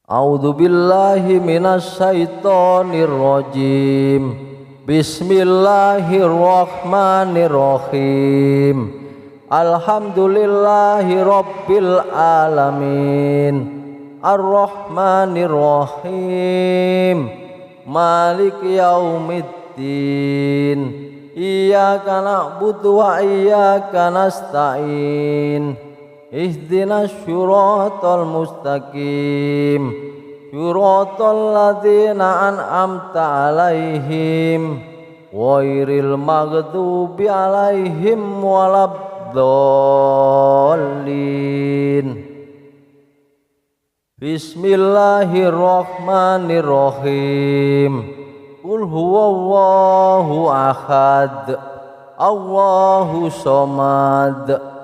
A'udzu billahi minasy syaithanir rajim. Bismillahirrahmanirrahim. Alhamdulillahi rabbil alamin. Ar-Rahmanir Rahim. Maliki yaumiddin. Iyyaka na'budu wa iyyaka nasta'in. Ihdinas syiratal mustaqim. Syiratal ladzina an'amta 'alaihim ghairil maghdubi 'alaihim waladdallin. Bismillahirrahmanirrahim. Qul huwallahu ahad. Allahu somad.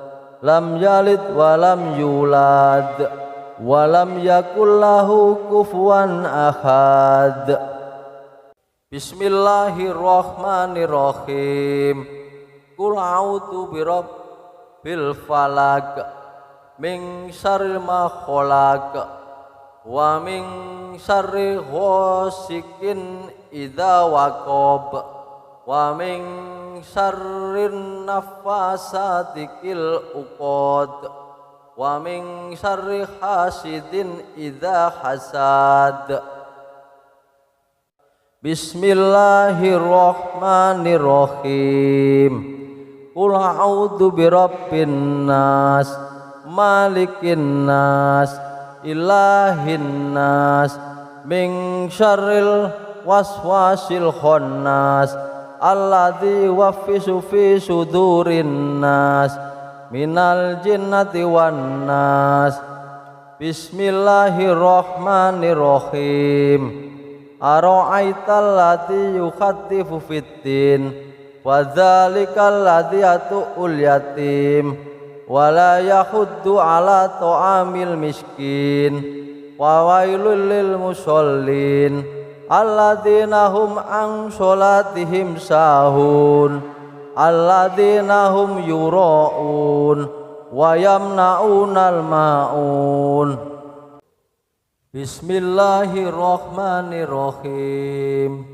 Lam yalid walam yulad walam yakul lahu kufuwan ahad. Bismillahirrahmanirrahim. Qul a'udzu birabbil falaq min syarri ma khalaq wa min syarri ghasikin idza waqab wa min syarrin nafasati fil uqad wa min syarri hasidin idza hasad. Bismillahirrahmanirrahim. Qul a'udzu birabbin nas malikin nas ilahin nas min syarril waswasil khannas alladzi yuwaffisu fi sudurin nas minal jinnati wan nas. Bismillahirrahmanirrahim. Ara'aital ladzi yukhattifu fiddin wa dzalikal ladzi yatu'ul yatim wa la yahuddu ala ta'amil miskin wa wailul lil musallin alladzina hum an sholatihim sahun alladzina hum yura'un wa yamna'unal ma'un. Bismillahirrahmanirrahim.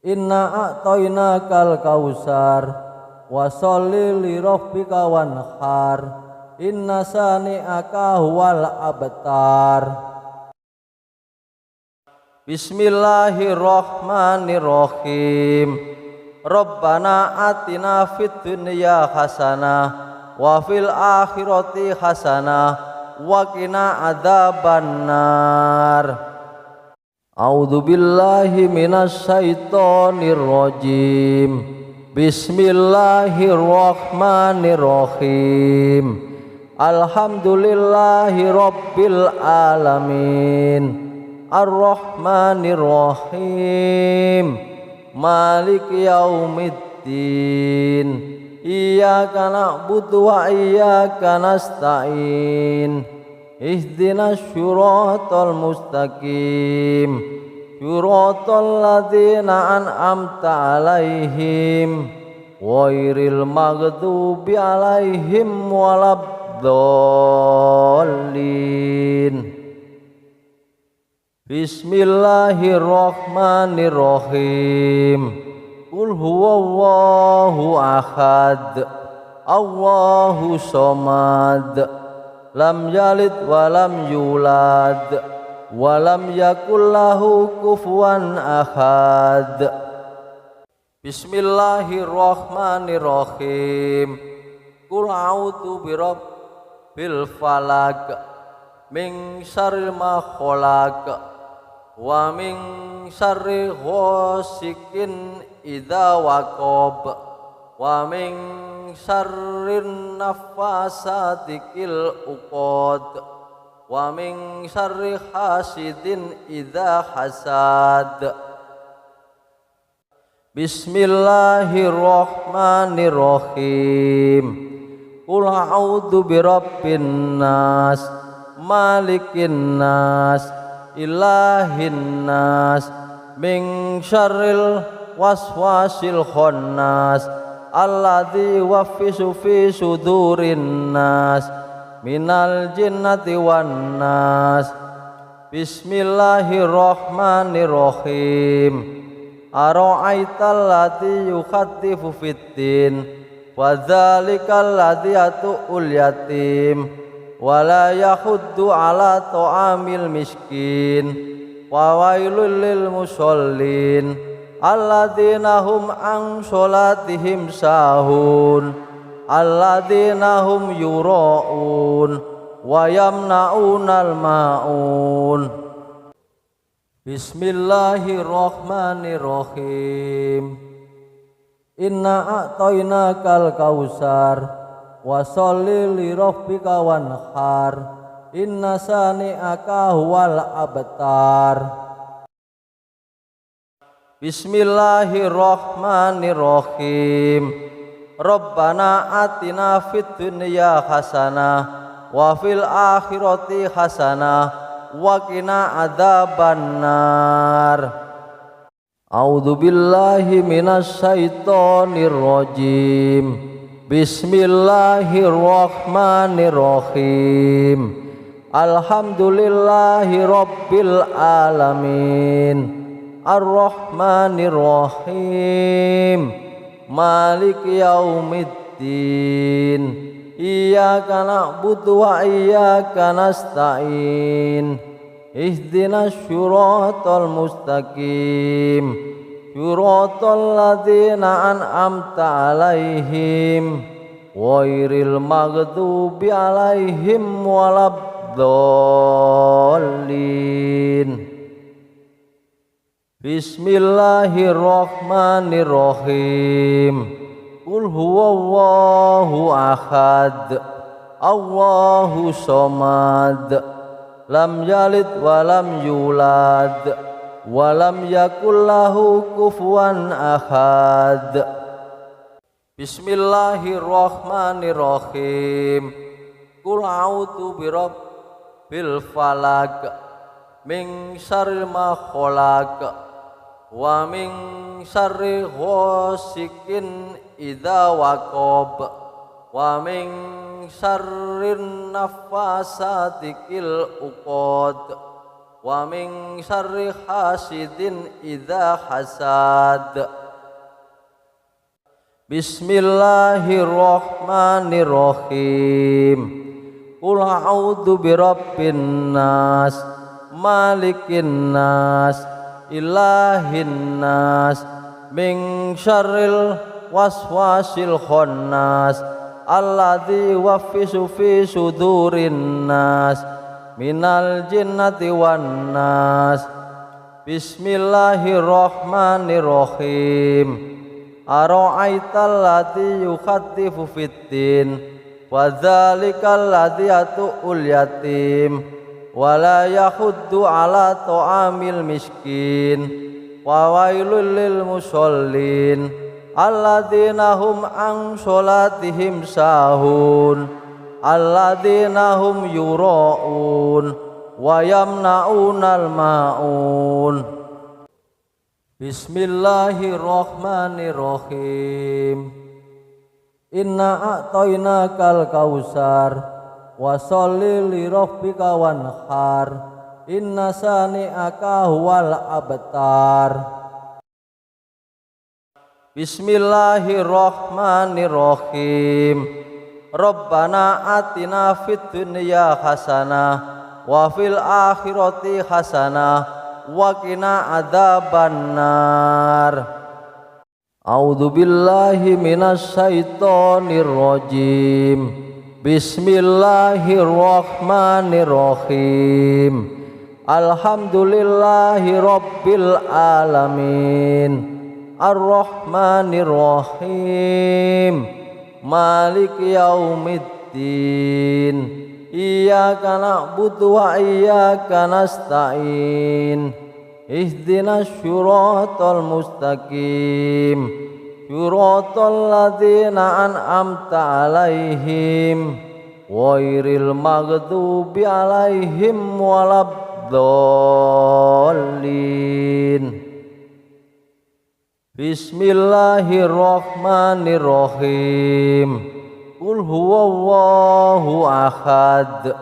Inna a'tainakal kausar wa sholli li rabbika wanhar inna sani'aka huwal abtar. Bismillahirrahmanirrahim. Rabbana atina fid dunya hasanah wa fil akhirati hasanah wa qina adzabannar. A'udzu billahi minasy syaithanir rajim. Bismillahirrahmanirrahim. Alhamdulillahi rabbil alamin. Ar-Rahmanir Rahim. Maliki yaumiddin. Iyyaka na'budu wa iyyaka nasta'in. Ihdinas syiratal mustaqim. Syiratal ladzina an'amta 'alaihim ghairil maghdubi 'alaihim waladdallin. Bismillahirrahmanirrahim. Qul huwallahu ahad. Allahu somad. Lam yalid walam yulad walam yakul lahu kufuwan ahad. Bismillahirrahmanirrahim. Qul a'udzu birabbil falaq min syarri ma khalaq wa min syarri ghasikin idza waqab wa min syarrin nafasati fil uqad wa min syarri hasidin idza hasad. Bismillahirrahmanirrahim. Qul a'udzu birabbin nas malikin nas ilahin nas min syarril waswasil khannas alladzi yuwaffisu fi sudurin nas minal jinnati wan nas. Bismillahirrahmanirrahim. Ara'aital ladzi yukhaddifu fiddin wa dzalikal ladzi yatu'ul yatim wa la yahuddu ala ta'amil miskin wa wailul lil musallin alladzina hum an sholatihim sahun alladzina hum yura'un wa yamna'unal ma'un. Bismillahirrahmanirrahim. Inna a'tainakal kausar wa sholli li rabbika wanhar inna sani'aka huwal abtar. Bismillahirrahmanirrahim. Rabbana atina fid dunya hasanah wa fil akhirati hasanah wa qina adzabannar. A'udzu billahi minasy syaithanir rajim. Bismillahirrahmanirrahim. Alhamdulillahi rabbil alamin. Ar-Rahmanir Rahim. Maliki yaumiddin. Iyyaka na'budu wa iyyaka nasta'in. Ihdinas syiratal mustaqim. Syiratal ladzina an'amta 'alaihim ghairil maghdubi 'alaihim waladdallin. Bismillahirrahmanirrahim. Qul huwallahu ahad. Allahu somad. Lam yalid wa lam yulad wa lam yakul lahu kufuwan ahad. Bismillahirrahmanirrahim. Qul a'udzu birabbil falaq min syarri ma khalaq wa min syarri ghasikin idza waqab wa min syarrin nafasati fil uqad wa min syarri hasidin idza hasad. Bismillahirrahmanirrahim. Qul a'udzu birabbin nas malikin nas ilahin nas min syarril waswasil khannas alladzi yuwaffisu fi sudurin nas minal jinnati wan nas. Bismillahirrahmanirrahim. Ara'aital ladzi yukhaddifu fiddin wa dzalikal ladzi yatu'ul yatim wa la yahuddu ala ta'amil miskin wa wailul lil musallin alladzina hum an sholatihim sahun alladzina hum yura'un wa yamna'unal ma'un. Bismillahirrahmanirrahim. Inna a'tainakal kausar wa sholli li rabbika wanhar inna sani'aka huwal abtar. Bismillahirrahmanirrahim. Rabbana atina fid dunya hasanah wa fil akhirati hasanah wa qina adzabannar. A'udzu billahi minasy syaithanir rajim. Bismillahirrahmanirrahim. Alhamdulillahi rabbil alamin. Ar-Rahmanir Rahim. Maliki yaumiddin. Iyyaka na'budu wa iyyaka nasta'in. Ihdinas syiratal mustaqim. Syiratal ladzina an'amta 'alaihim ghairil maghdubi 'alaihim waladdallin. Bismillahirrahmanirrahim. Qul huwallahu ahad.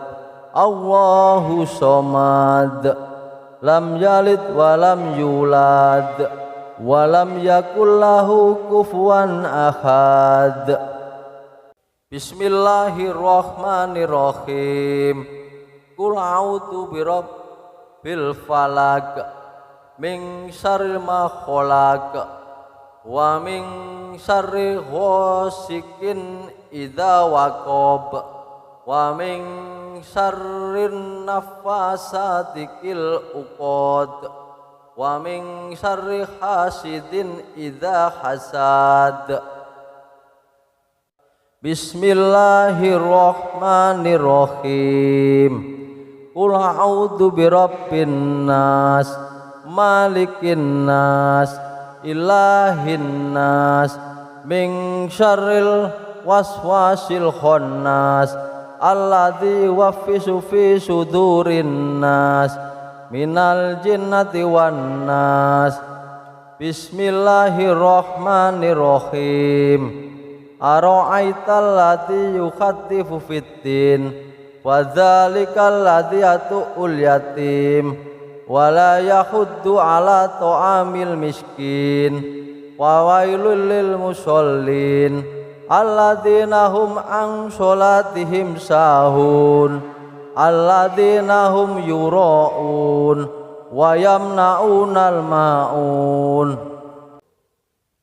Allahu somad, lam yalid walam yulad, walam yakul lahu kufuwan ahad. Bismillahirrahmanirrahim. Qul a'udzu birabbil falaq min syarri ma khalaq wa min syarri ghasikin idza waqab wa min syarrin naffasati fil uqad wa min syarri hasidin idza hasad. Bismillahirrahmanirrahim. Qul a'udzu birabbin nas, malikin nas, ilahin nas, min syarril waswasil khannas, alladzi yuwaswisu fi sudurin nas, minal jinnati wan nas. Bismillahirrahmanirrahim. Ara'aital ladzi yukhaddifu fiddin wa dzalikal ladzi yatu'ul yatim wa la yahuddu ala ta'amil miskin wa wailul lil musallin alladzina hum an sholatihim sahun alladzina hum yura'un wa yamna'unal ma'un.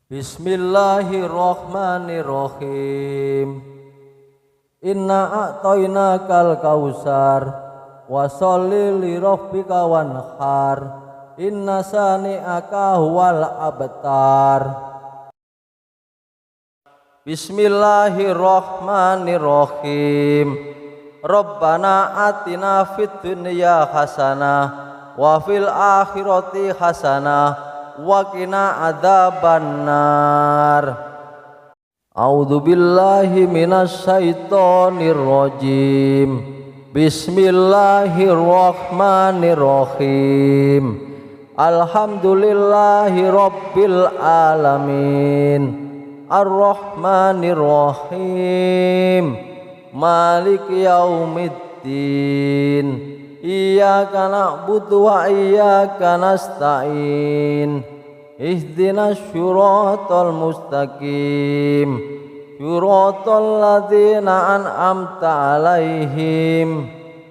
Bismillahirrahmanirrahim. Inna a'tainakal kausar wa sholli li rabbika wanhar inna sani'aka huwal abtar. Bismillahirrahmanirrahim. Rabbana atina fid dunya hasanah wa fil akhirati hasanah wa qina adzabannar. A'udzu billahi minasy syaithanir rajim. Bismillahirrahmanirrahim. Alhamdulillahi rabbil alamin. Arrahmanir rahim. Maliki yaumiddin. Iyyaka na'budu wa iyyaka nasta'in. Ihdinas syiratal mustaqim. Syiratal ladzina an'amta 'alaihim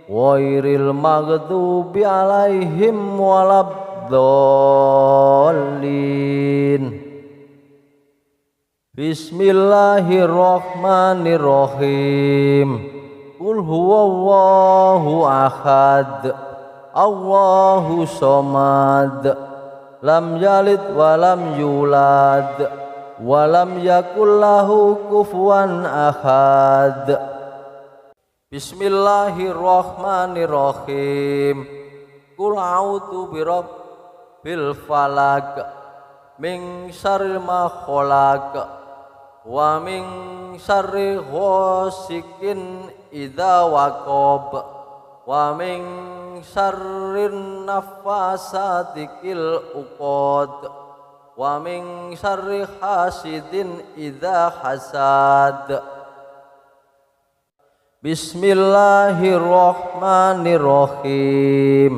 ghairil maghdubi 'alaihim waladdallin. Bismillahirrahmanirrahim. Qul huwallahu ahad, Allahu somad, lam yalid walam yulad, walam yakul lahu kufuwan ahad. Bismillahirrahmanirrahim. Qul a'udzu birabbil falaq min syarri ma khalaq wa min syarri ghasikin idza waqab wa min syarrin naffasati fil uqad wa min syarri hasidin idza hasad. Bismillahirrahmanirrahim.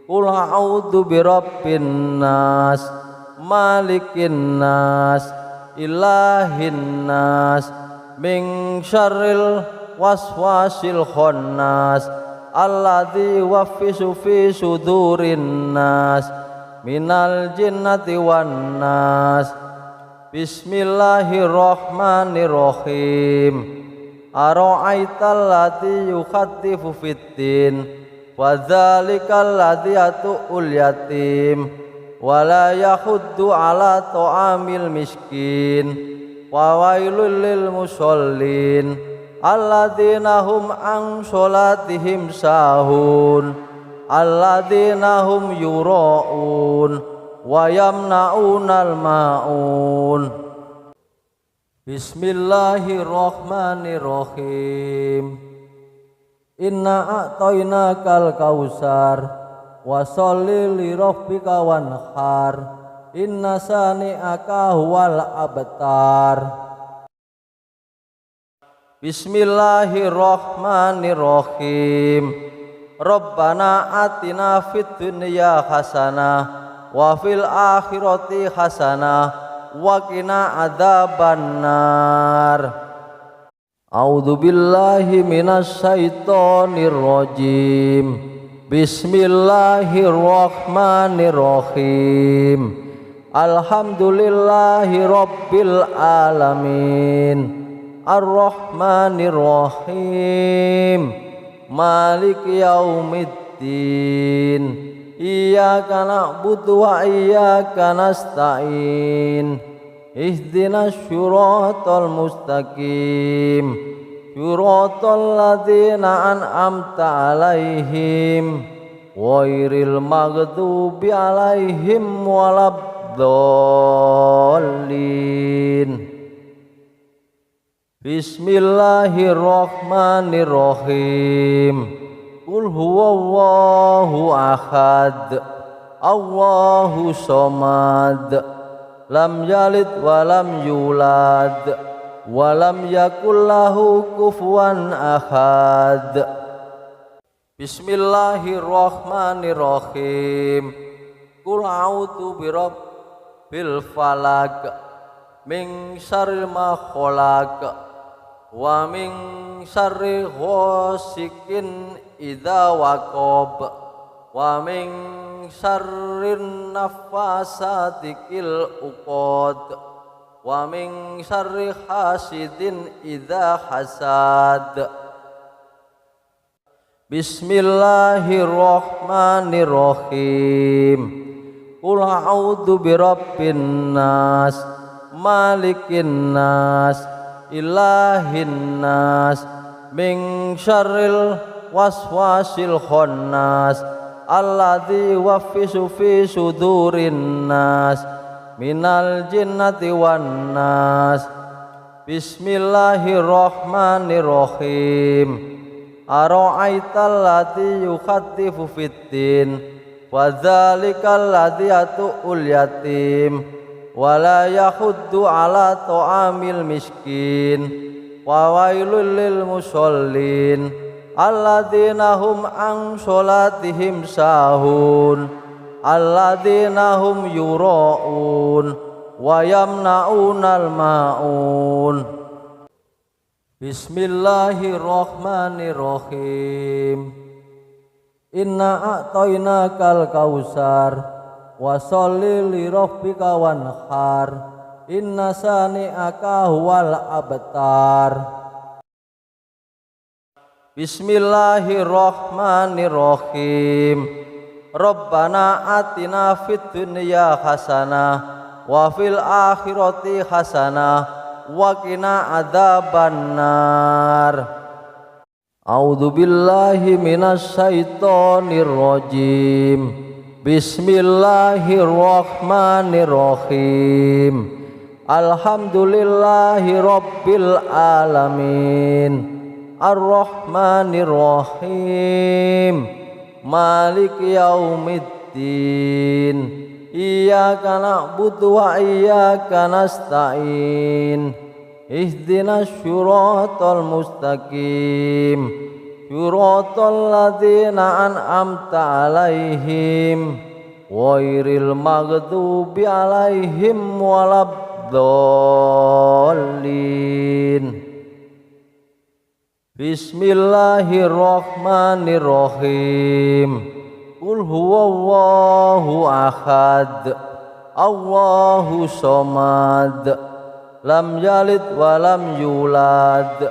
Qul a'udzu birabbin nas, malikin nas, ilahin nas, min syarril waswasil khannas, alladzi yuwaswisu fi sudurin nas, minal jinnati wan nas. Bismillahirrahmanirrahim. Ara'aital ladzi yukhaddifu fiddin wa dzalikal ladzi yatu'ul yatim wa la yahuddu ala ta'amil miskin wa wailul lil musallin alladzina hum an sholatihim sahun alladzina hum yura'un wa yamna'unal ma'un. Bismillahirrahmanirrahim. Inna a'tainakal kausar wa sholli li rabbika wanhar inna sani'aka huwal abtar. Bismillahirrahmanirrahim. Rabbana atina fid dunya hasanah wa fil akhirati hasanah wa qina adzabannar. A'udzu billahi minasy syaithanir rajim. Bismillahirrahmanirrahim. Alhamdulillahi rabbil alamin. Ar-Rahmanir-Rahim. Maliki yaumiddin. Iyyaka na'budu wa iyyaka nasta'in. Ihdinas syiratal mustaqim. Syiratal ladzina an'amta 'alaihim ghairil maghdubi 'alaihim waladdallin. Bismillahirrahmanirrahim. Qul huwallahu ahad. Allahu somad. Lam yalid wa lam yulad wa lam yakul lahu kufuwan ahad. Bismillahirrahmanirrahim. Qul a'udzu birabbil falaq min syarri ma khalaq wa min syarri ghasikin idza waqab wa min syarrin naffasati fil uqad wa min syarri hasidin idza hasad. Bismillahirrahmanirrahim. Qul a'udzu birabbin nas malikin nas ilahin nas min syarril waswasil khannas alladzi yuwaswisu fi sudurin nas minal jinnati wan nas. Bismillahirrahmanirrahim. Ara'aital ladzi yukhatifu fiddin wa dzalikal ladzi yatu'ul yatim wala yahuddu ala ta'amil miskin wa wailul lil musallin alladzina hum an sholatihim sahun alladzina hum yura'un wa yamna'unal ma'un. Bismillahirrahmanirrahim. Inna a'tainakal kausar wa sholli li rabbika wanhar inna sani'aka huwal abtar. Bismillahirrahmanirrahim. Rabbana atina fid dunya hasanah wa fil akhirati hasanah wa qina adzabannar. A'udzu billahi minasy syaithanir rajim. Bismillahirrahmanirrahim. Alhamdulillahi rabbil alamin. Ar-Rahmanir-Rahim. Maliki yaumiddin. Iyyaka na'budu wa iyyaka nasta'in. Ihdinas syiratal mustaqim. Syiratal ladzina an'amta 'alaihim ghairil maghdubi 'alaihim waladdallin. Bismillahirrahmanirrahim. Qul huwallahu ahad. Allahu somad. Lam yalid wa lam yulad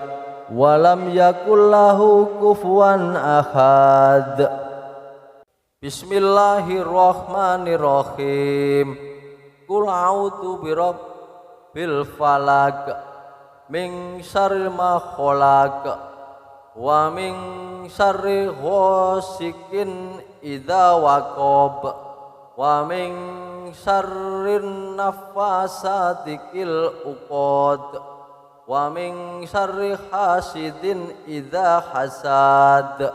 walam yakul lahu kufuwan ahad. Bismillahirrahmanirrahim. Qul a'udzu birabbil falaq min syarri ma khalaq wa min syarri ghasikin idza waqab wa min syarrin naffasati fil uqad wa min syarri hasidin idza hasad.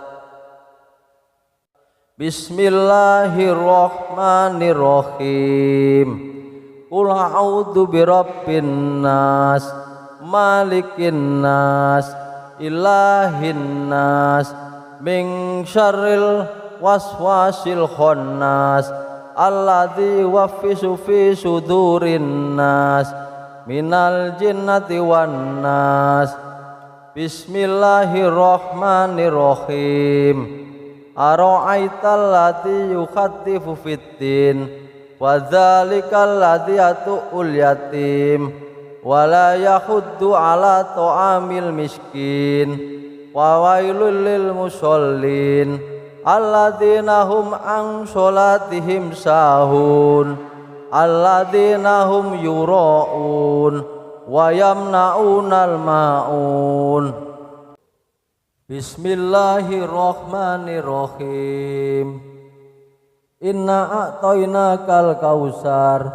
Bismillahirrahmanirrahim. Qul a'udzu birabbin nas malikin nas ilahin nas min syarril waswasil khannas alladzi yuwaswisu fi sudurin nas minal jinnati wan nas. Bismillahirrahmanirrahim. Ara'aital ladzi yukhaddifu fiddin wa dzalikal ladzi yatu'ul yatim wa la yahuddu ala ta'amil miskin wa wailul lil musallin alladzina hum an sholatihim sahun alladzina hum yura'un wa yamna'unal ma'un. Bismillahirrahmanirrahim. Inna a'tainakal kausar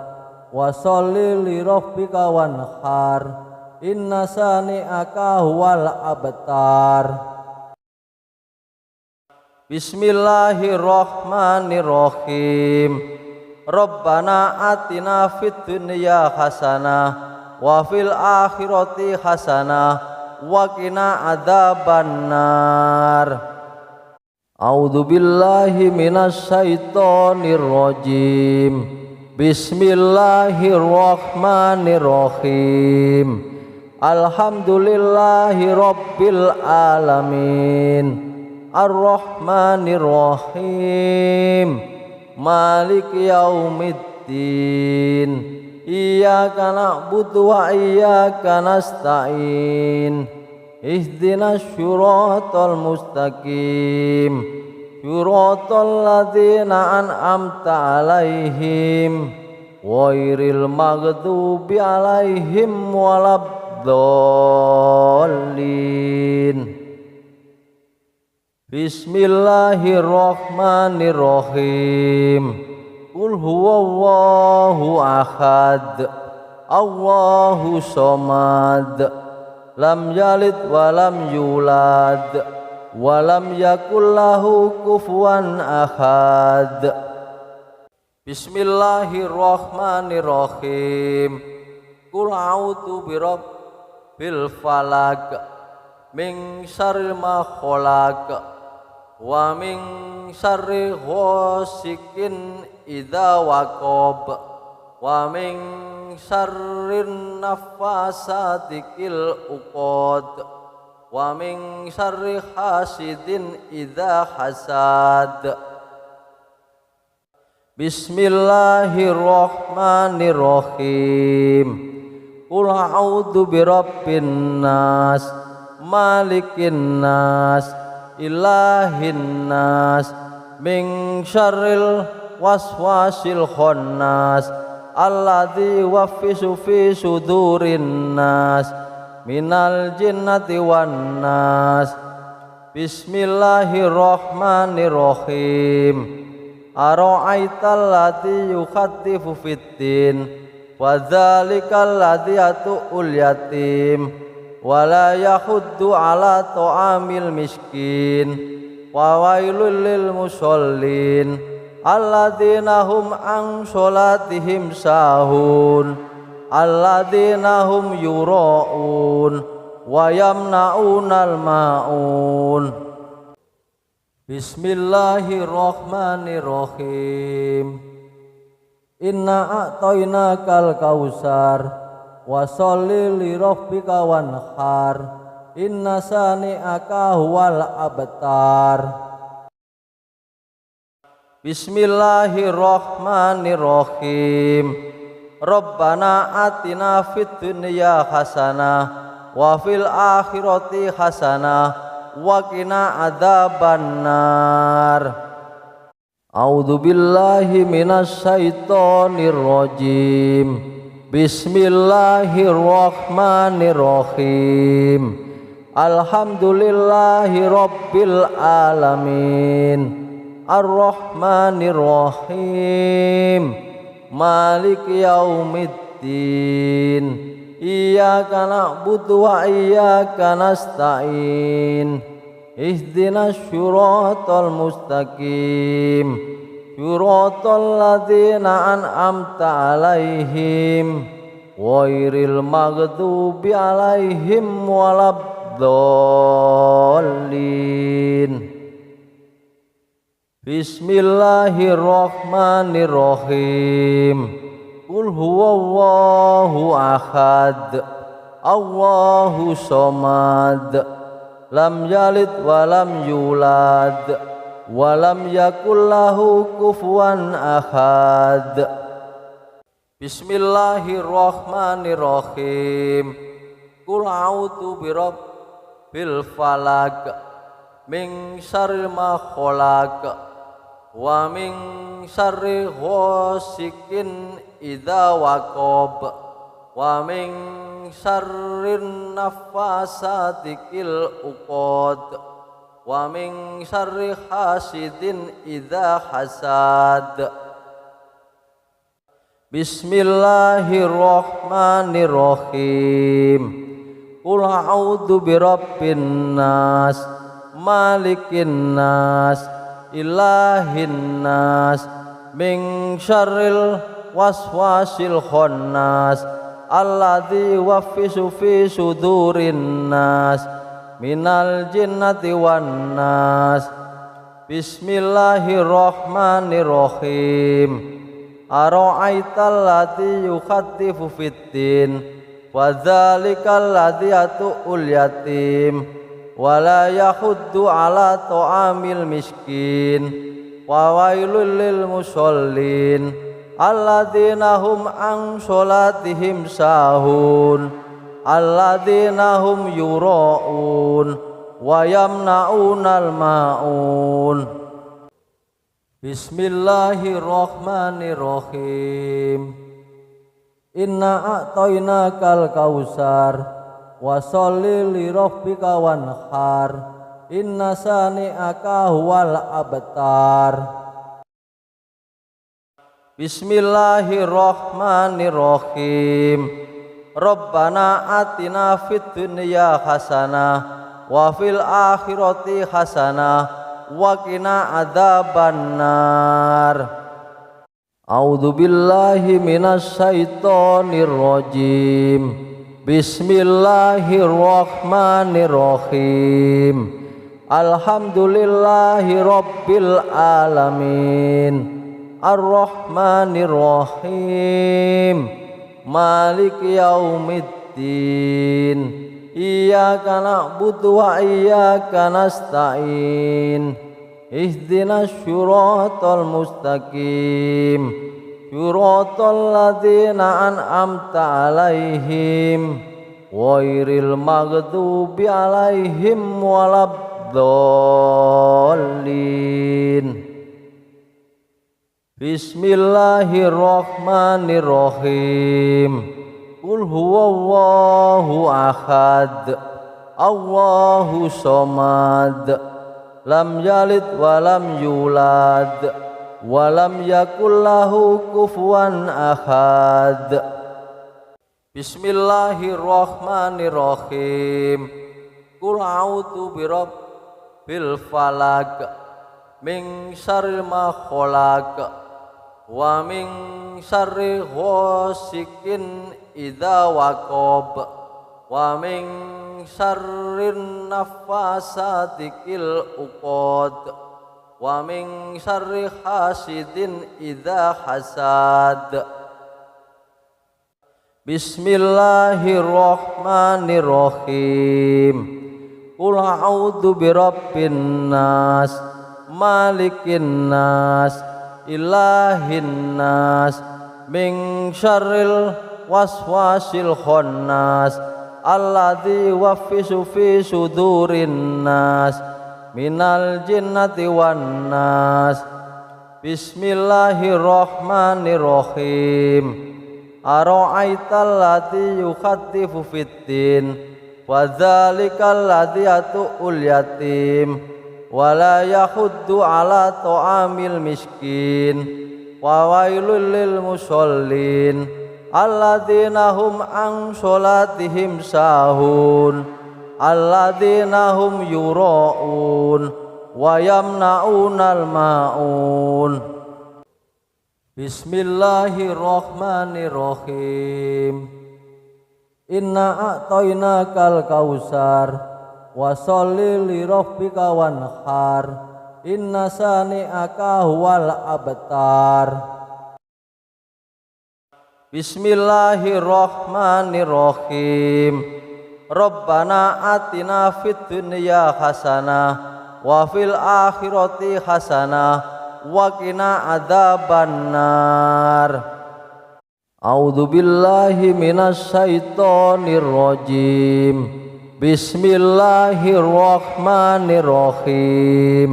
wa sholli li rabbika wanhar inna sani'aka huwal abtar. Bismillahirrahmanirrahim. Rabbana atina fid dunya hasanah wa fil akhirati hasanah wa qina adzabannar. A'udzu billahi minasy syaithanir rajim. Bismillahirrahmanirrahim. Alhamdulillahi rabbil alamin. Ar-Rahmanir Rahim. Maliki yaumiddin. Iyyaka na'budu wa iyyaka nasta'in. Ihdinas syiratal mustaqim. Syiratal ladzina an'amta 'alaihim ghairil maghdubi 'alaihim waladdallin. Bismillahirrahmanirrahim. Qul huwallahu ahad. Allahu somad. Lam yalid wa lam yulad wa lam yakul lahu kufuwan ahad. Bismillahirrahmanirrahim. Qul a'udzu birabbil falaq min syarri ma khalaq wa min syarri ghasikin idza waqab wa min syarrin nafasati fil uqad wa min syarri hasidin idza hasad. Bismillahirrahmanirrahim. Qul a'udzu birabbin nas malikin nas ilahin nas min syarril waswasil khannas alladzi yuwaswisu fi sudurin nas minal jinnati wan nas. Bismillahirrahmanirrahim. Ara'aital ladzi yukhaddifu fiddin wa dzalikal ladzi yatu'ul yatim wa la yahuddu ala ta'amil miskin wa wailul lil musallin alladzina hum an sholatihim sahun alladzina hum yura'un wa yamna'unal ma'un. Bismillahirrahmanirrahim. Inna a'tainakal kausar wa sholli li rabbika wanhar inna sani'aka huwal abtar. Bismillahirrahmanirrahim. Rabbana atina fid dunya hasanah wa fil akhirati hasanah wa qina adzabannar. A'udzu billahi minasy syaithanir rajim. Bismillahirrahmanirrahim. Alhamdulillahi rabbil alamin. Ar-Rahmanir Rahim. Maliki yaumiddin. Iyyaka na'budu wa iyyaka nasta'in. Ihdinas syiratal mustaqim. Syiratal ladzina an'amta 'alaihim ghairil maghdubi 'alaihim waladdallin. waladdallin. Bismillahirrahmanirrahim. Qul huwallahu ahad, Allahu somad, lam yalid walam yulad, walam yakul lahu kufuwan ahad. Bismillahirrahmanirrahim. Qul a'udzu birabbil falaq, min syarri ma khalaq, wa min syarri ghasikin idza waqab, wa min syarrin naffasati fil uqad, wa min syarri hasidin idza hasad. Bismillahirrahmanirrahim. Qul a'udzu birabbin nas, malikin nas, ilahin nas, min syarril waswasil khannas, alladzi yuwaswisu fi sudurin nas, minal jinnati wan nas. Bismillahirrahmanirrahim. Ara'aital ladzi yukhaddifu fiddin, wa dzalikal ladzi yatu'ul yatim, wa la yahuddu ala ta'amil miskin, wa wailul lil musallin alladzina hum an sholatihim sahun, alladzina hum yura'un wa yamna'unal ma'un. Bismillahirrahmanirrahim. Inna a'tainakal kausar, wa sholli li rabbika wanhar, inna sani'aka huwal abtar. Bismillahirrahmanirrahim. Rabbana atina fid dunya hasanah wa fil akhirati hasanah wa qina adzabannar. A'udzu billahi minasy syaithanir rajim. Bismillahirrahmanirrahim. Alhamdulillahi rabbil alamin, arrahmanirrahim, maliki yaumiddin. Iyyaka na'budu wa iyyaka nasta'in. Ihdinas syiratal mustaqim, syiratal ladzina an'amta 'alaihim ghairil maghdubi 'alaihim waladdallin. Bismillahirrahmanirrahim. Qul huwallahu ahad, Allahu somad, lam yalid walam yulad, walam yakul lahu kufuwan ahad. Bismillahirrahmanirrahim. Qul a'udzu birabbil falaq, min syarri ma khalaq, wa min syarri ghasikin idza waqab, wa min syarrin naffasati fil uqad, wa min syarri hasidin idza hasad. Bismillahirrahmanirrahim. Qul a'udzu birabbin nas, malikin nas, ilahin nas, min syarril waswasil khannas, alladzi yuwaswisu fi sudurin nas, minal jinnati wan nas. Bismillahirrahmanirrahim. Ara'aital ladzi yukhaddifu fiddin, wa dzalikal ladzi yatu'ul yatim, wa la yahuddu ala ta'amil miskin, wa wailul lil musallin alladzina hum an sholatihim sahun, alladzina hum yura'un wa yamna'unal ma'un. Bismillahirrahmanirrahim. Inna a'tainakal kausar, wa sholli li rabbika wanhar inna sani'aka huwal abtar. Bismillahirrahmanirrahim. Rabbana atina fid dunya hasanah wa fil akhirati hasanah wa qina adzabannar. A'udzu billahi minasy syaithanir rajim. Bismillahirrahmanirrahim.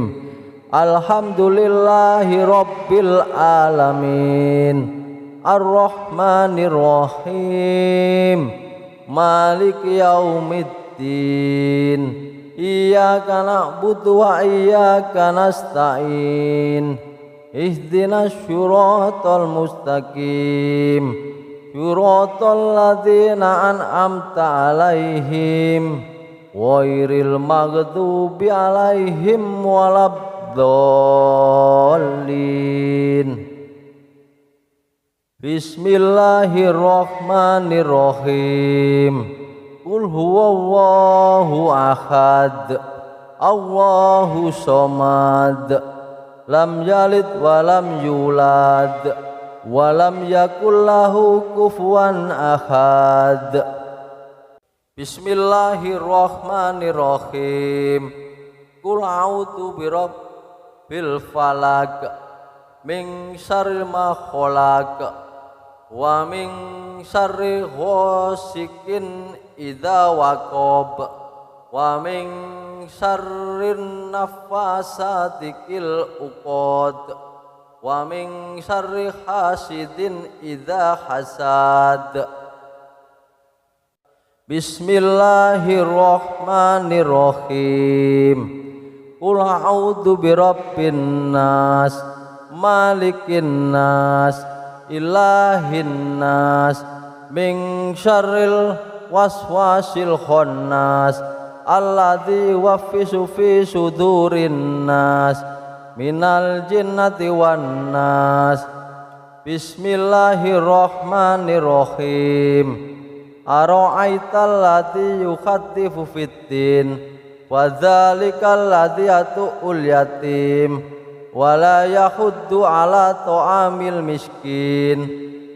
Alhamdulillahi rabbil alamin. Ar-Rahmanir-Rahim. Maliki yaumiddin. Iyyaka na'budu wa iyyaka nasta'in. Ihdinas syiratal mustaqim. Syiratal ladzina an'amta 'alaihim ghairil maghdubi 'alaihim waladdallin. Bismillahirrahmanirrahim. Qul huwallahu ahad. Allahu somad. Lam yalid wa lam yulad wa lam yakul lahu kufuwan ahad. Bismillahirrahmanirrahim. Qul a'udzu birabbil falaq min syarri ma khalaq wa min syarri ghasikin idza waqab wa min syarrin naffasati fil uqad wa min syarri hasidin idza hasad. Bismillahirrahmanirrahim. Qul a'udzu birabbin nas malikin nas ilahin nas min syarril waswasil khannas alladzi yuwaswisu fi sudurin nas minal jinnati wan nas. Bismillahirrahmanirrahim. Ara'aital ladzi yukhaddifu fiddin wa dzalikal ladzi yatu'ul yatim wala yahuddu ala ta'amil miskin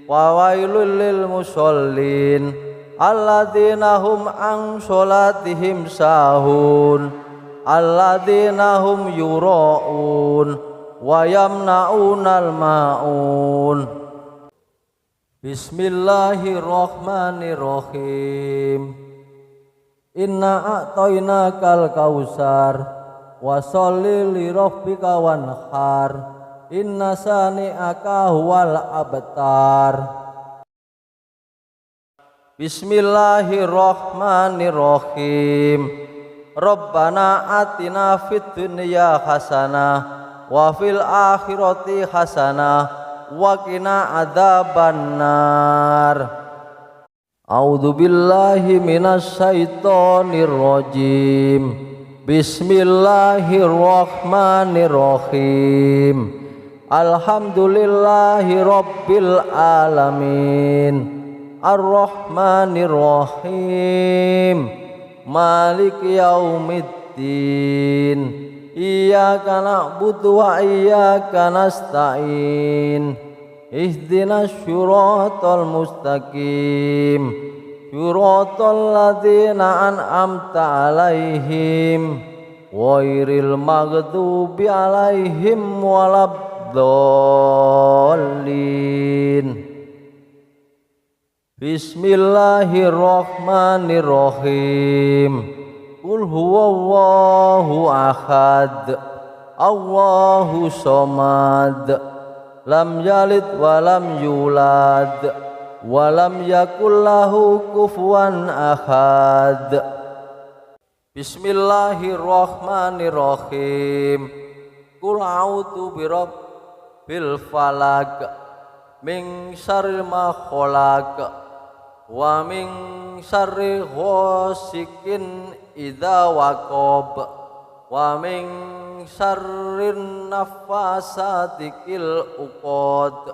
wa wailul lil musallin alladzina hum an sholatihim sahun alladzina hum yura'un wa yamna'unal ma'un. Bismillahirrahmanirrahim. Inna a'tainakal kausar wa sholli li rabbika wanhar inna sani'aka huwal abtar. Bismillahirrahmanirrahim. Rabbana atina fid dunya hasanah wa fil akhirati hasanah wa qina adzabannar. A'udzu billahi minasy syaithanir rajim. Bismillahirrahmanirrahim. Alhamdulillahi rabbil alamin. Ar-Rahmanir-Rahim. Maliki yaumiddin. Iyyaka na'budu wa iyyaka nasta'in. Ihdinas syiratal mustaqim. Syiratal ladzina an'amta 'alaihim ghairil maghdubi 'alaihim waladdallin. Bismillahirrahmanirrahim. Qul huwallahu ahad. Allahu somad. Lam yalid wa lam yulad walam yakul lahu kufuwan ahad. Bismillahirrahmanirrahim. Qul a'udzu birabbil falaq min syarri ma khalaq wa min syarri ghasikin idza waqab wa min syarrin naffasati fil uqad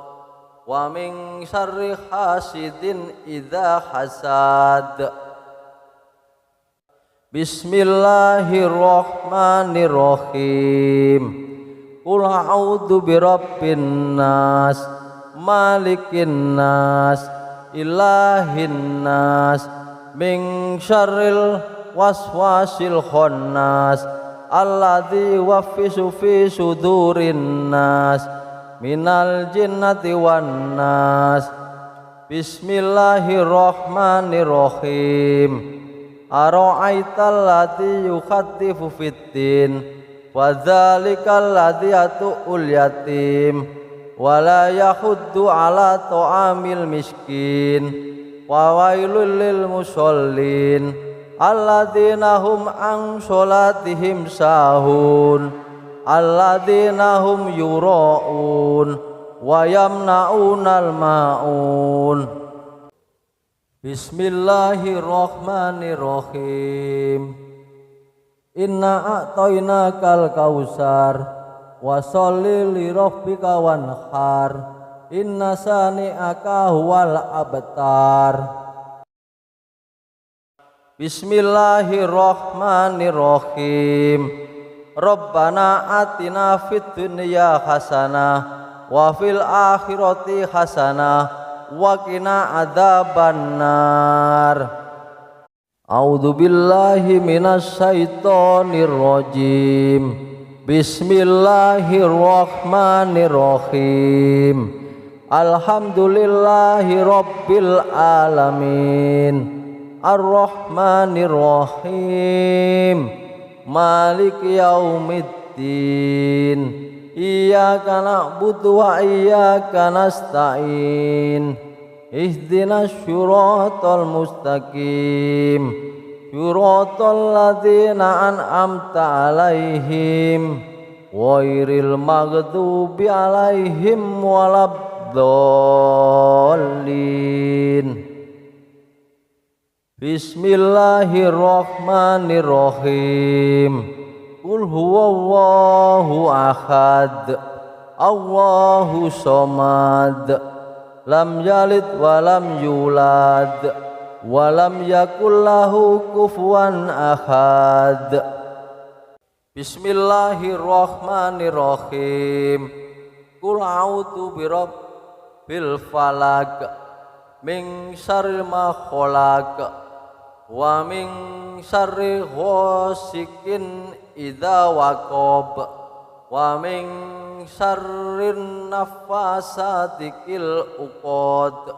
wa min syarri hasidin idza hasad. Bismillahirrahmanirrahim. Qul a'udzu birabbin nas, malikin nas, ilahin nas, min syarril waswasil khannas, alladzi yuwaswisu fi sudurin nas, minal jinnati wan nas. Bismillahirrahmanirrahim. Ara'aital ladzi yukhadzifu fiddin, wa dzalikal ladzi yatu'ul yatim, wa la yahuddu ala ta'amil miskin, wa wailul lil musallin, alladzina hum an sholatihim sahun, alladzina hum yura'un, wa yamna'unal ma'un. Bismillahirrahmanirrahim. Inna a'tainakal kausar, wa sholli li rabbika wanhar, inna sani'aka huwal abtar. Bismillahirrahmanirrahim. Rabbana atina fid dunya hasanah wa fil akhirati hasanah wa qina adzabannar. A'udzu billahi minasy syaithanir rajim. Bismillahirrahmanirrahim. Alhamdulillahi rabbil alamin. Ar-Rahmanir Rahim. Maliki yaumiddin. Iyyaka na'budu wa iyyaka nasta'in. Ihdinas syiratal mustaqim. Syiratal ladzina an'amta 'alaihim ghairil maghdubi 'alaihim waladdallin. Bismillahirrahmanirrahim. Qul huwallahu ahad, Allahu somad, lam yalid wa lam yulad, wa lam yakul lahu kufuwan ahad. Bismillahirrahmanirrahim. Qul a'udzu birabbil falaq, min syarri ma khalaq, wa min syarri ghasikin idza waqab, wa min syarrin naffasati fil uqad,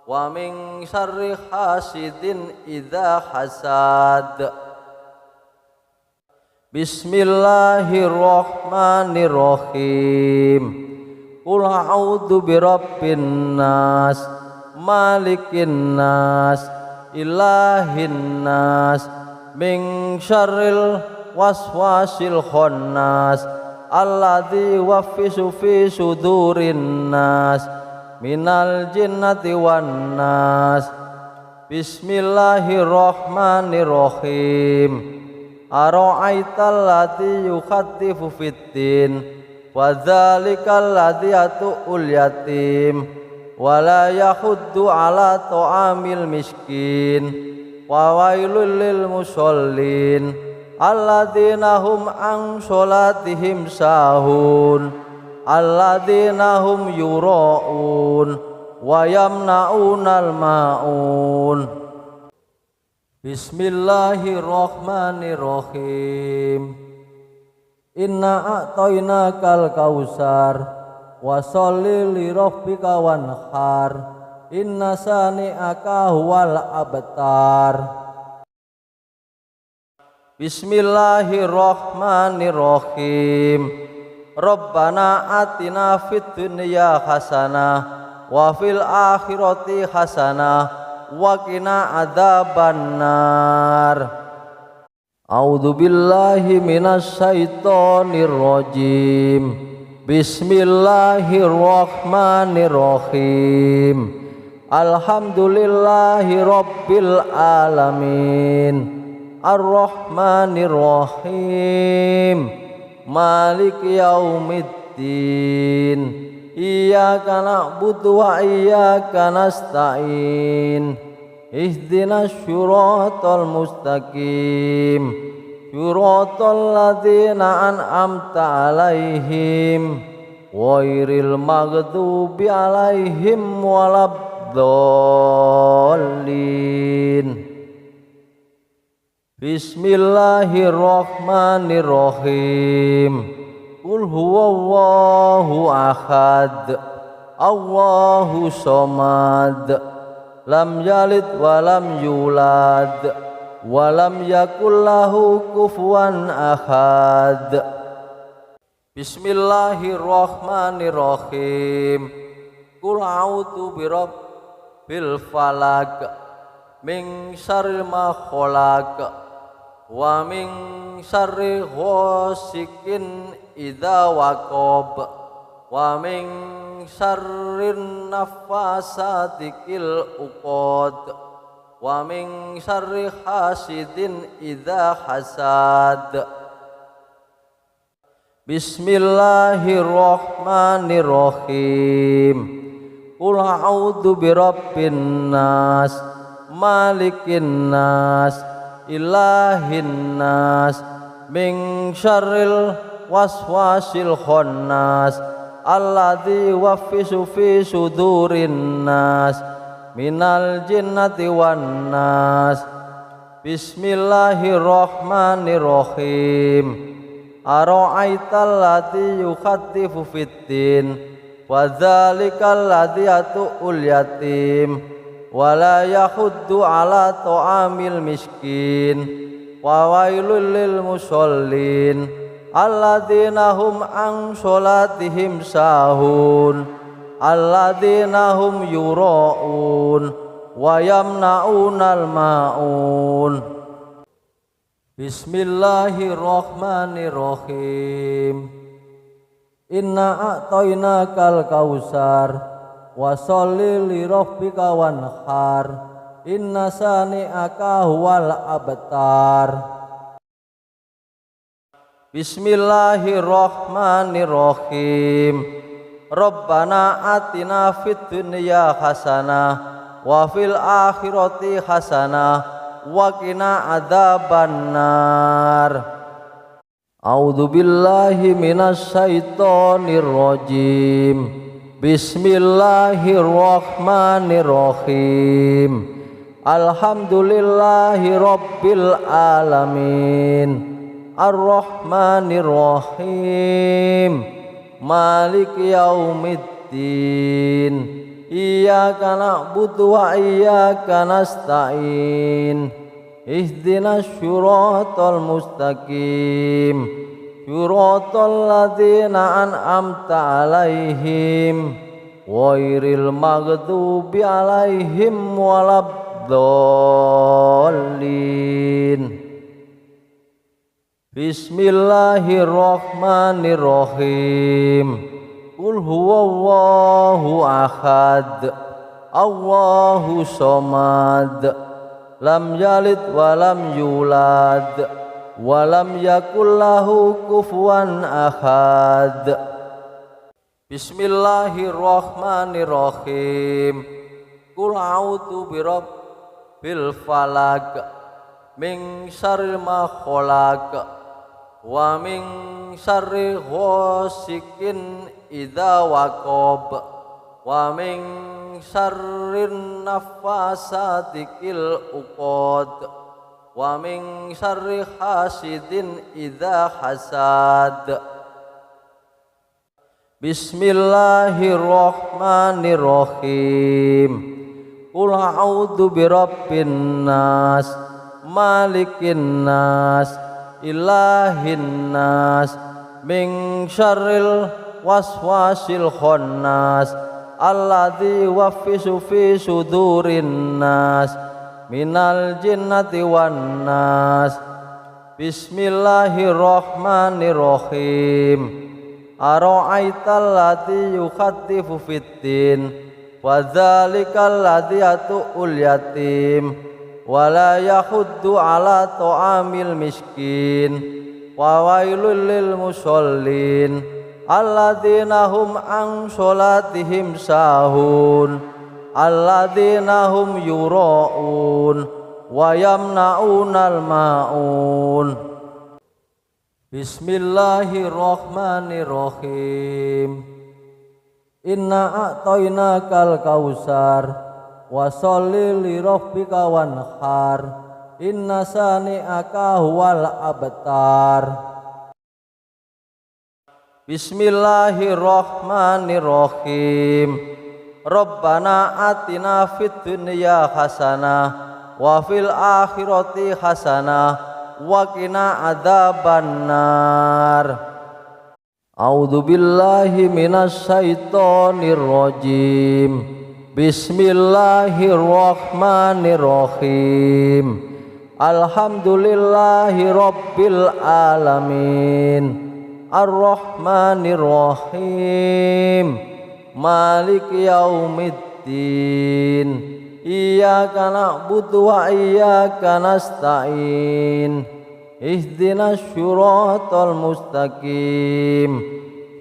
wa min syarri hasidin idza hasad. Bismillahirrahmanirrahim. Qul a'udzu birabbin nas, malikin nas, ilahin nas, min syarril waswasil khannas, alladzi yuwaswisu fi sudurin nas, minal jinnati wan nas. Bismillahirrahmanirrahim. Ara'aital ladzi yukhadzifu fiddin, wa dzalikal ladzi yatu'ul yatim, wa la yahuddu ala ta'amil miskin, wa wailul lil musallin, alladzina hum an sholatihim sahun, alladzina hum yura'un, wa yamna'unal ma'un. Bismillahirrahmanirrahim. Inna a'tainakal kausar, wa sholli li rabbika wanhar, inna sani'aka huwal abtar. Bismillahirrahmanirrahim. Rabbana atina fid dunya hasanah wa fil akhirati hasanah wa qina adzabannar. A'udzu billahi minasy syaithanir rajim. Bismillahirrahmanirrahim. Alhamdulillahi rabbil alamin. Ar-Rahmanir Rahim. Maliki yaumiddin. Iyyaka na'budu wa iyyaka nasta'in. ihdinas syiratal mustaqim syiratal ladzina an'amta alaihim ghairil maghdubi alaihim waladdallin. Bismillahirrahmanirrahim. Qul huwallahu ahad, Allahu somad, lam yalid walam yulad, walam yakul lahu kufuwan ahad. Bismillahirrahmanirrahim. Qul a'udzu birabbil falaq min syarri ma khalaq wa min syarri ghasikin idza waqab wa min syarrin naffasati fil uqad wa min syarri hasidin idza hasad. Bismillahirrahmanirrahim. Qul a'udzu birabbin nas malikin nas ilahin nas min syarril waswasil khannas alladzi yuwaswisu fi sudurin nas minal jinnati wan nas. Bismillahirrahmanirrahim. Ara'aital ladzi yukhaddifu fiddin wa dzalikal ladzi yatu'ul yatim wala yahuddu ala ta'amil miskin wa wailul lil musallin alladzina hum an sholatihim sahun alladzina hum yura'un wa yamna'unal ma'un. Bismillahirrahmanirrahim. Inna a'tainakal kausar wa sholli li rabbika wanhar inna sani'aka huwal abtar. Bismillahirrahmanirrahim. Rabbana atina fid dunya hasanah wa fil akhirati hasanah wa qina adzabannar. A'udzu billahi minasy syaithanir rajim. Bismillahirrahmanirrahim. Alhamdulillahi rabbil alamin. Ar-Rahmanirrahim. Maliki yaumiddin. Iyyaka na'budu wa iyyaka nasta'in. Ihdinas syiratal mustaqim syiratal ladzina an'amta alaihim ghairil maghdubi alaihim waladdallin. Bismillahirrahmanirrahim. Qul huwallahu ahad, Allahu somad, lam yalid walam yulad walam yakul lahu kufuwan ahad. Bismillahirrahmanirrahim. Qul a'udzu birabbil falaq min syarri ma khalaq wa min syarri ghasikin idza waqab wa min syarrin naffasati fil uqad wa min syarri hasidin idza hasad. Bismillahirrahmanirrahim. Qul a'udzu birabbin nas malikin nas ilahin nas min syarril waswasil khannas alladzi yuwaswisu fi sudurin nas minal jinnati wan nas. Bismillahirrahmanirrahim. Ara'aital ladzi yukhaddifu fiddin wa dzalikal ladzi yatu'ul yatim wala yahuddu ala ta'amil miskin wa wailul lil musallin alladzina hum an sholatihim sahun alladzina hum yura'un wa yamna'unal ma'un. Bismillahirrahmanirrahim. Inna a'tainakal kausar wa sholli li rabbika wanhar inna sani'aka huwal abtar. Bismillahirrahmanirrahim. Rabbana atina fid dunya hasanah wa fil akhirati hasanah wa qina adzabannar. A'udzu billahi minasy syaithanir rajim. Bismillahirrahmanirrahim. Alhamdulillahi rabbil alamin. Ar-Rahmanir-Rahim. Maliki yaumiddin. Iyyaka na'budu wa iyyaka nasta'in. Ihdinas syiratal mustaqim.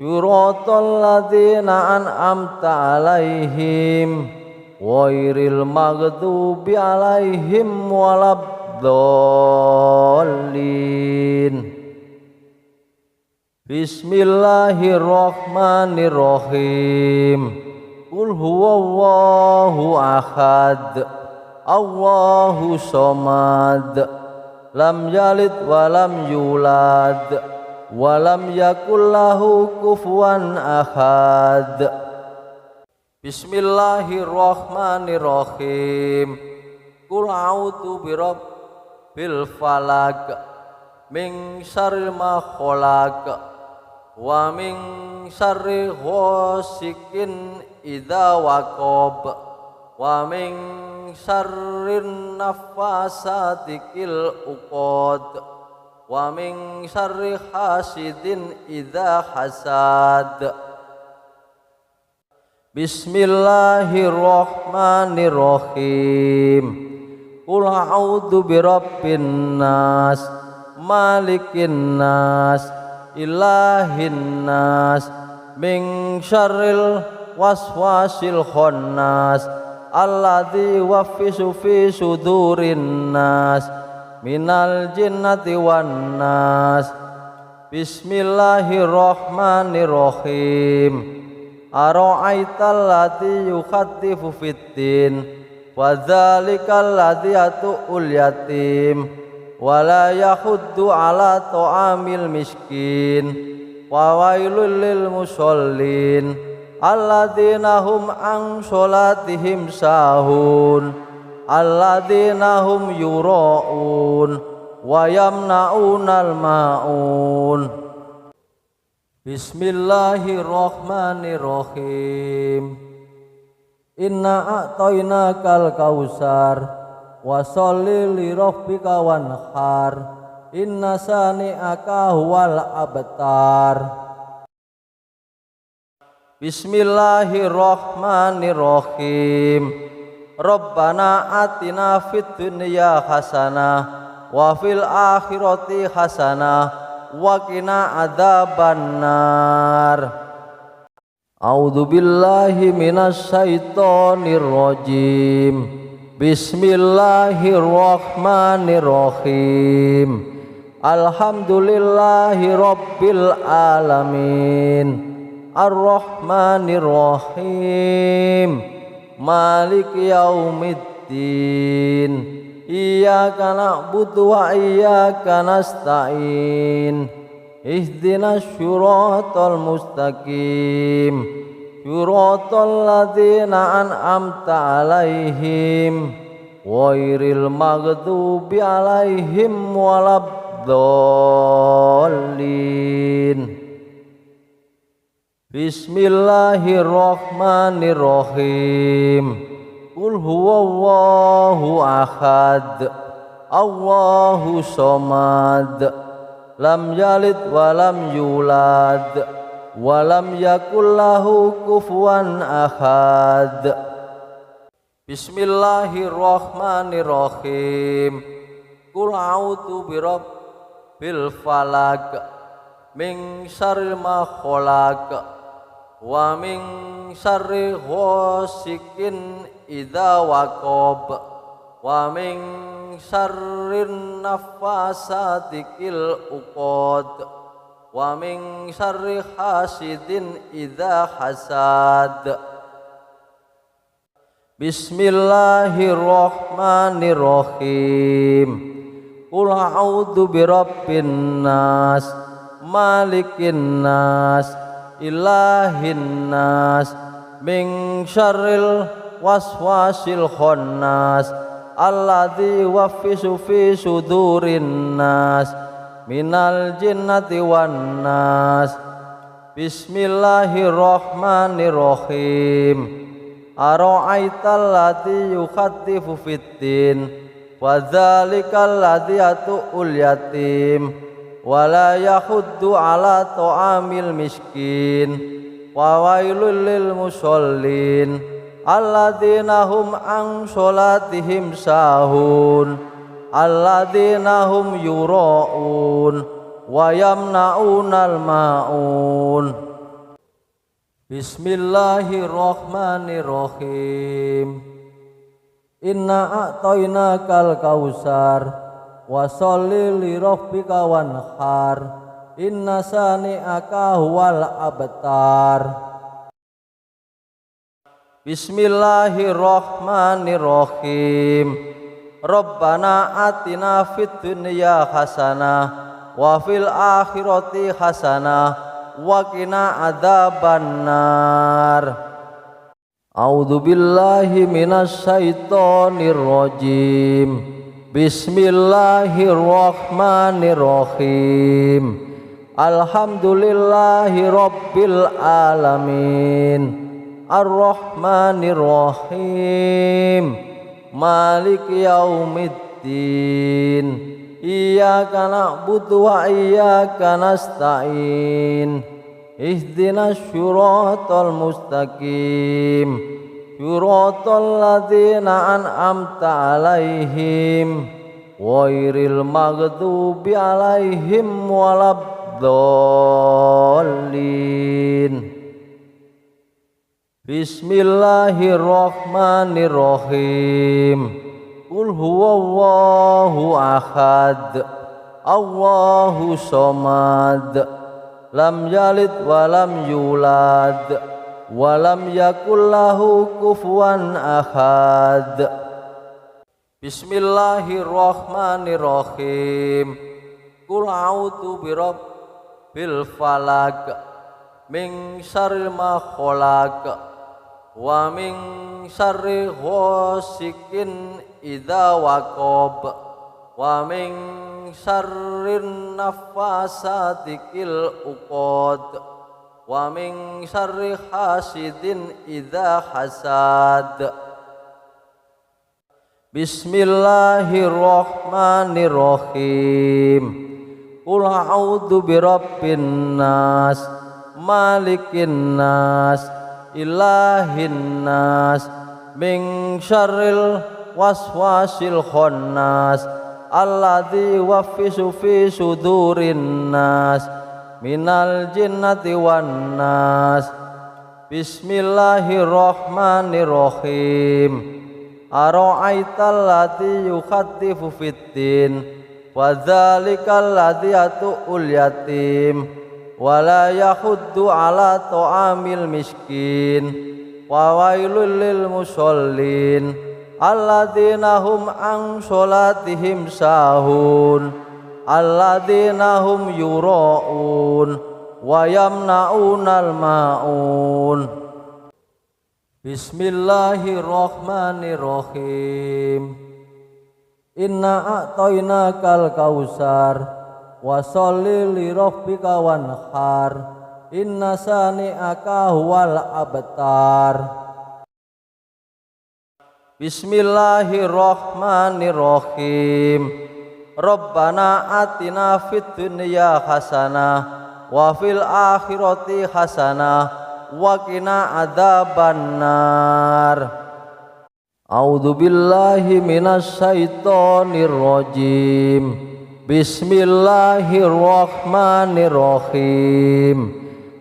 Syiratal ladzina an'amta 'alaihim ghairil maghdubi 'alaihim waladdallin. Bismillahirrahmanirrahim. Qul huwallahu ahad. Allahu somad. Lam yalid wa lam yulad wa lam yakul lahu kufuwan ahad. Bismillahirrahmanirrahim. Qul a'udzu birabbil falaq min syarri ma khalaq wa min syarri ghasikin idza waqab wa min syarrin naffasati fil uqad wa min syarri hasidin idza hasad. Bismillahirrahmanirrahim. Qul a'udzu birabbin nas malikin nas ilahin nas min syarril waswasil khannas alladzi yuwaswisu fi sudurin nas minal jinnati wan nas. Bismillahirrahmanirrahim. Ara'aital ladzi yukhaddifu fiddin wa dzalikal ladzi yatu'ul yatim wala yahuddu ala ta'amil miskin wa wailul lil musallin alladzina hum an sholatihim sahun alladzina hum yura'un wa yamna'unal ma'un. Bismillahirrahmanirrahim. Inna a'tainakal kausar wa sholli li rabbika wanhar inna sani'aka huwal abtar. Bismillahirrahmanirrahim. Rabbana atina fid dunya hasanah wa fil akhirati hasanah wa qina adzabannar. A'udzu billahi minasy syaithanir rajim. Bismillahirrahmanirrahim. Alhamdulillahi rabbil alamin. Ar-Rahmanir-Rahim. Maliki yaumiddin. Iyyaka na'budu wa iyyaka nasta'in. Ihdinas syiratal mustaqim. Syiratal ladzina an'amta 'alaihim ghairil maghdubi 'alaihim waladdallin. Bismillahirrahmanirrahim. Qul huwallahu ahad. Allahu somad. Lam yalid wa lam yulad walam yakul lahu kufuwan ahad. Bismillahirrahmanirrahim. Qul a'udzu birabbil falaq min syarri ma khalaq wa min syarri ghasikin idza waqab wa min syarrin nafasati fil uqad wa min syarri hasidin idza hasad. Bismillahirrahmanirrahim. Qul a'udzu birabbin nas, malikin nas, ilahin nas, min syarril waswasil khannas, alladzi yuwaswisu fi sudurin nas, minal jinnati wan nas. Bismillahirrahmanirrahim. Ara'aital ladzi yukhatifu fiddin wa dzalikal ladzi yatu'ul yatim wa la yahuddu ala ta'amil miskin wa wailul lil musallin alladzina hum an sholatihim sahun alladzina hum yura'un wa yamna'unal ma'un. Bismillahirrahmanirrahim. Inna a'tainakal kausar wa sholli li rabbika wanhar inna sani'aka huwal abtar. Bismillahirrahmanirrahim. Rabbana atina fid dunya hasanah wa fil akhirati hasanah wa qina adzabannar. A'udzu billahi minasy syaithanir rajim. Bismillahirrahmanirrahim. Alhamdulillahi rabbil alamin. Arrahmanirrahim. Maliki yaumiddin. Iyyaka na'budu wa iyyaka nasta'in. Ihdinas syiratal mustaqim. Syiratal ladzina an'amta 'alaihim ghairil maghdubi 'alaihim waladdallin. Bismillahirrahmanirrahim. Qul huwallahu ahad, Allahu somad, lam yalid wa lam yulad, wa lam yakul lahu kufuwan ahad. Bismillahirrahmanirrahim. Qul a'udzu birabbil falaq, min syarri ma khalaq, wa min syarri ghasikin idza waqab, wa min syarrin nafasati fil uqad, wa min syarri hasidin idza hasad. Bismillahirrahmanirrahim. Qul a'udzu birabbin nas, malikin nas, ilahin nas, min syarril waswasil khannas, alladzi yuwaswisu fi sudurin nas, minal jinnati wan nas. Bismillahirrahmanirrahim. Ara'aital ladzi yukhatifu fiddin wa dzalikal ladzi yatu'ul yatim wa la yahuddu ala ta'amil miskin wa wailul lil musallin alladzina hum an sholatihim sahun alladzina hum yura'un wa yamna'unal ma'un. Bismillahirrahmanirrahim. Inna a'tainakal kausar wa sholli li rabbika wanhar inna sani'aka huwal abtar. Bismillahirrahmanirrahim. Rabbana atina fid dunya hasanah wa fil akhirati hasanah wa qina adzabannar. A'udzu billahi minasy syaithanir rajim. Bismillahirrahmanirrahim.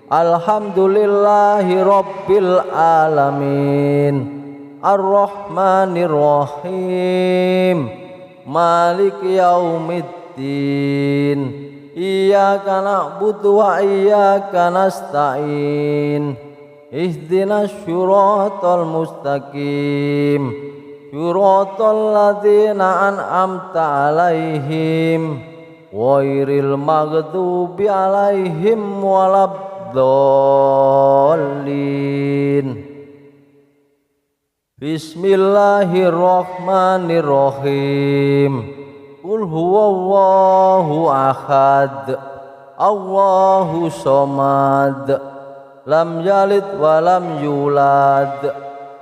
Alhamdulillahi rabbil alamin. Ar-Rahmanir Rahim. Maliki yaumiddin. Iyyaka na'budu wa iyyaka nasta'in. Ihdinas syiratal mustaqim. Syiratal ladzina an'amta 'alaihim ghairil maghdubi 'alaihim waladdallin. Bismillahirrahmanirrahim. Qul huwallahu ahad. Allahu somad. Lam yalid wa lam yulad.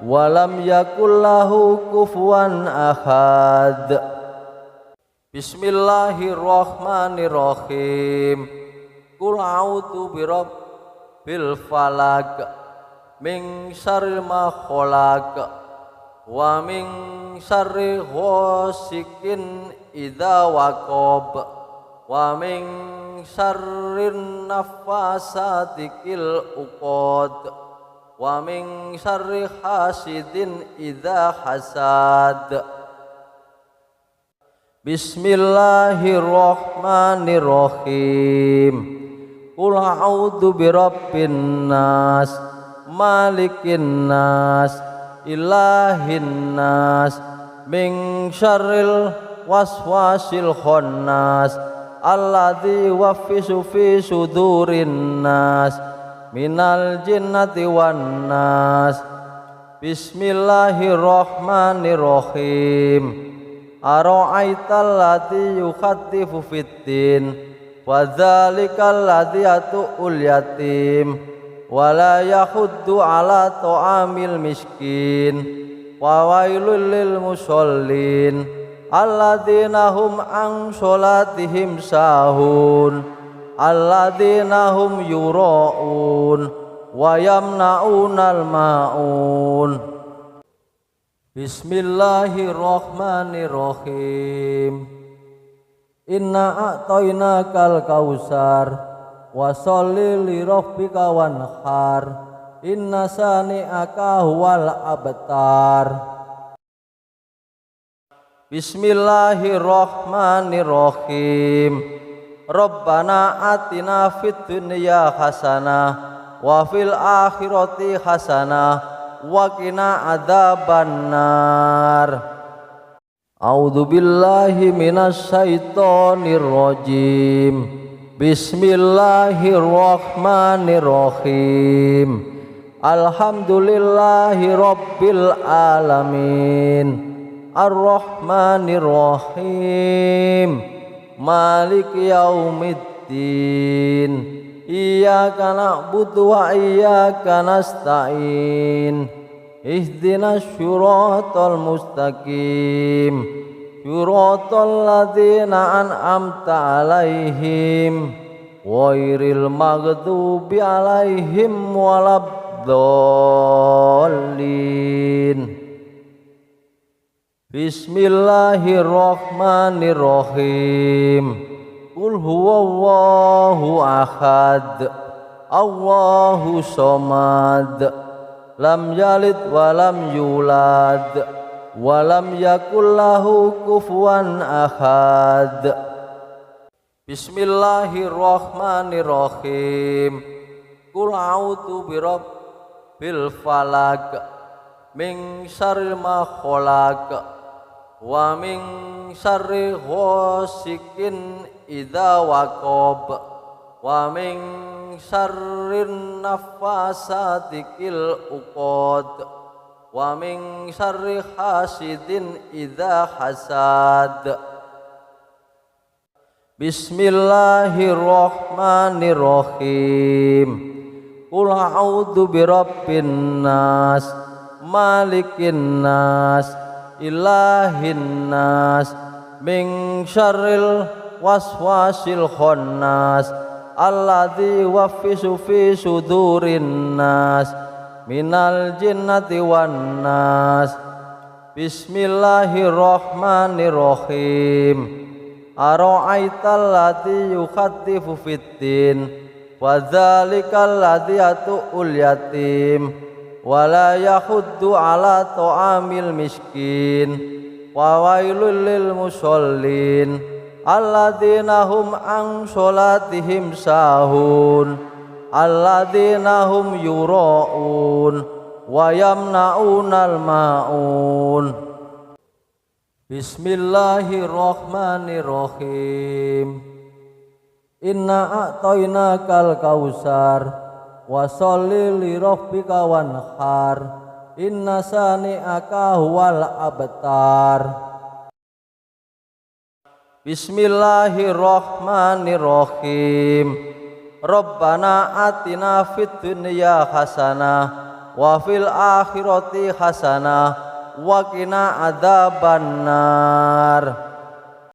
Wa lam yakul lahu kufuwan ahad. Bismillahirrahmanirrahim. Qul a'udzu birabbil falaq min syarri ma khalaq wa min syarri ghasikin idza waqab wa min syarrin nafasati fil uqad wa min syarri hasidin idza hasad. Bismillahirrahmanirrahim. Qul a'udzu birabbin nas malikin nas ilahin nas min syarril waswasil khannas alladzi yuwaswisu fi sudurin nas minal jinnati wan nas. Bismillahirrahmanirrahim. Ara'aital ladzi yukhaddifu fiddin wa dzalikal ladzi yatu'ul yatim wala yahuddu ala ta'amil miskin wa wailul lil musallin alladzina hum an sholatihim sahun alladzina hum yura'un wa yamna'unal ma'un. Bismillahirrahmanirrahim. Inna a'tainakal kausar wa sholli li rabbika wanhar inna sani'aka huwal abtar. Bismillahirrahmanirrahim. Rabbana atina fid dunya hasanah wa fil akhirati hasanah wa qina adzabannar. A'udzu billahi minasy syaithanir rajim. Bismillahirrahmanirrahim. Alhamdulillahi rabbil alamin. Ar-Rahmanir Rahim. Maliki yaumiddin. Iyyaka na'budu wa iyyaka nasta'in. Ihdinas syiratal mustaqim. Syiratal ladzina an'amta 'alaihim ghairil maghdubi 'alaihim waladdallin. Bismillahirrahmanirrahim. Qul huwallahu ahad. Allahu somad. Lam yalid wa lam yulad. Walam yakul lahu kufuwan ahad. Bismillahirrahmanirrahim. Qul a'udzu birabbil falaq min syarri ma khalaq wa min syarri ghasikin idza waqab wa min syarrin nafasati fil uqad wa min syarri hasidin idza hasad. Bismillahirrahmanirrahim. Qul a'udzu birabbin nas malikin nas ilahin nas min syarril waswasil khannas alladzi yuwaswisu fi sudurin nas minal jinnati wan nas. Bismillahirrahmanirrahim. Ara'aital ladzi yukhaddifu fiddin wa dzalikal ladzi yatu'ul yatim wa la yahuddu ala ta'amil miskin wa wailul lil musallin alladzina hum an sholatihim sahun alladzina hum yura'un wa yamna'unal ma'un. Bismillahirrahmanirrahim. Inna a'tainakal kausar wa sholli li rabbika wanhar inna sani'aka huwal abtar. Bismillahirrahmanirrahim. Rabbana atina fid dunya hasanah wa fil akhirati hasanah wa qina adzabannar.